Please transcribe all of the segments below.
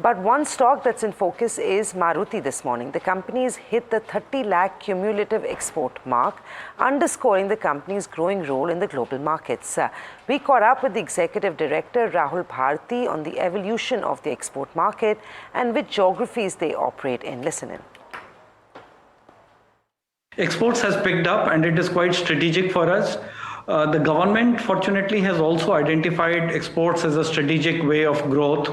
But one stock that's in focus is Maruti this morning. The company's hit the 30 lakh cumulative export mark, underscoring the company's growing role in the global markets. We caught up with the Executive Director, Rahul Bharti, on the evolution of the export market and which geographies they operate in. Listen in. Exports has picked up and it is quite strategic for us. The government, fortunately, has also identified exports as a strategic way of growth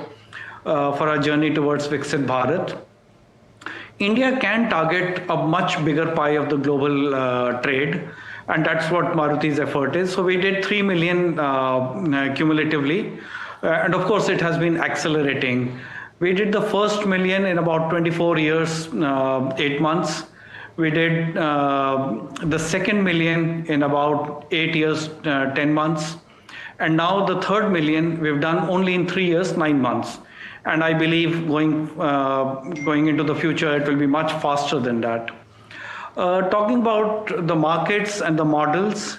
for our journey towards Viksit Bharat. India can target a much bigger pie of the global trade, and that's what Maruti's effort is. So we did 3 million cumulatively, and of course it has been accelerating. We did the first million in about 24 years, 8 months. We did the second million in about 8 years, 10 months. And now the third million we've done only in 3 years, 9 months. And I believe going into the future, it will be much faster than that. Talking about the markets and the models.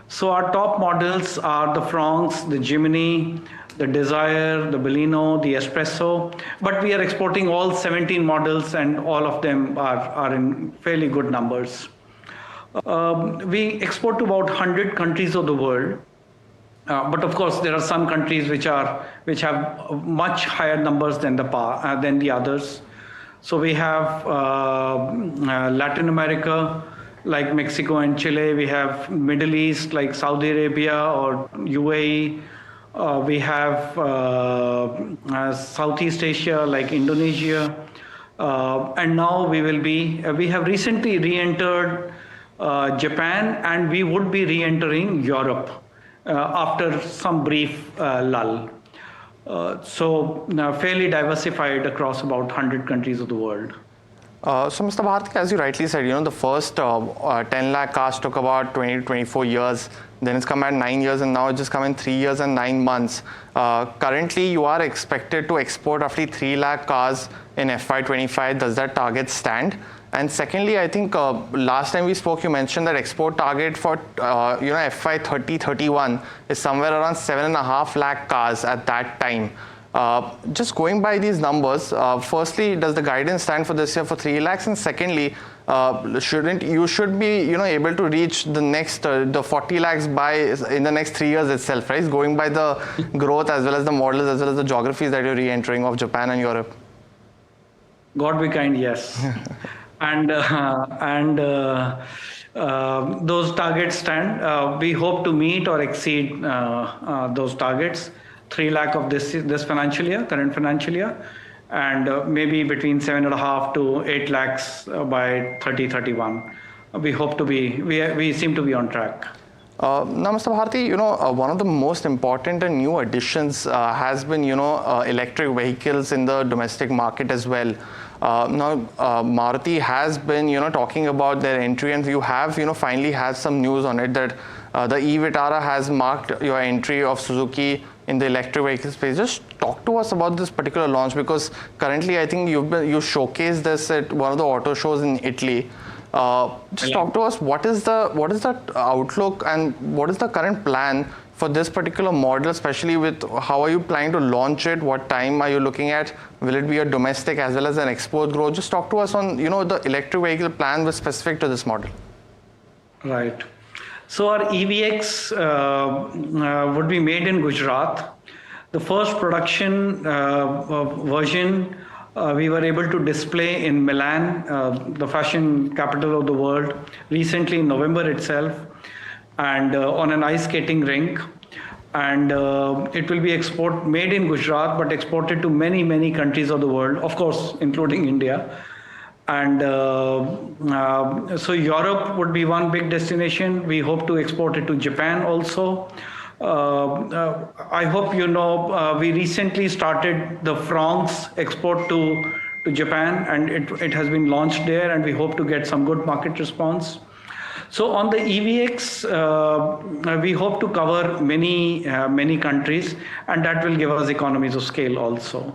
So our top models are the Franks, the Jimny, the Desire, the Baleno, the Espresso, but we are exporting all 17 models and all of them are in fairly good numbers. We export to about 100 countries of the world, but of course there are some countries which have much higher numbers than the others. So we have Latin America, like Mexico and Chile. We have Middle East, like Saudi Arabia or UAE. We have Southeast Asia, like Indonesia, and now we have recently re-entered Japan, and we would be re-entering Europe after some brief lull. So fairly diversified across about 100 countries of the world. So Mr. Bharti, as you rightly said, the first 10 lakh cars took about 20 to 24 years. Then it's come at 9 years, and now it's just come in 3 years and 9 months. Currently, you are expected to export roughly 3 lakh cars in FY25. Does that target stand? And secondly, I think last time we spoke, you mentioned that export target for FY30-31 is somewhere around 7.5 lakh cars at that time. Just going by these numbers, firstly, does the guidance stand for this year for 3 lakhs? And secondly, you should be able to reach the 40 lakhs in the next 3 years itself, right? Going by the growth as well as the models as well as the geographies that you're re-entering of Japan and Europe. God be kind, yes. and those targets stand. We hope to meet or exceed those targets. 3 lakh of this financial year, current financial year, and maybe between 7.5 to 8 lakhs by 30-31. We seem to be on track. Now, Mr. Bharti, one of the most important and new additions has been, electric vehicles in the domestic market as well. Now, Maruti has been, talking about their entry, and you have, finally have some news on it that the e-Vitara has marked your entry of Suzuki in the electric vehicle space. Just talk to us about this particular launch, because currently I think you showcased this at one of the auto shows in Italy. Just talk to us, what is the outlook and what is the current plan for this particular model, especially with how are you planning to launch it? What time are you looking at? Will it be a domestic as well as an export growth? Just talk to us on, the electric vehicle plan with specific to this model. Right. So our EVX would be made in Gujarat. The first production version we were able to display in Milan, the fashion capital of the world, recently in November itself, and on an ice skating rink. And it will be made in Gujarat, but exported to many, many countries of the world, of course, including India. And so Europe would be one big destination. We hope to export it to Japan also. I hope we recently started the Franks export to Japan, and it has been launched there, and we hope to get some good market response. So on the EVX, we hope to cover many countries, and that will give us economies of scale also.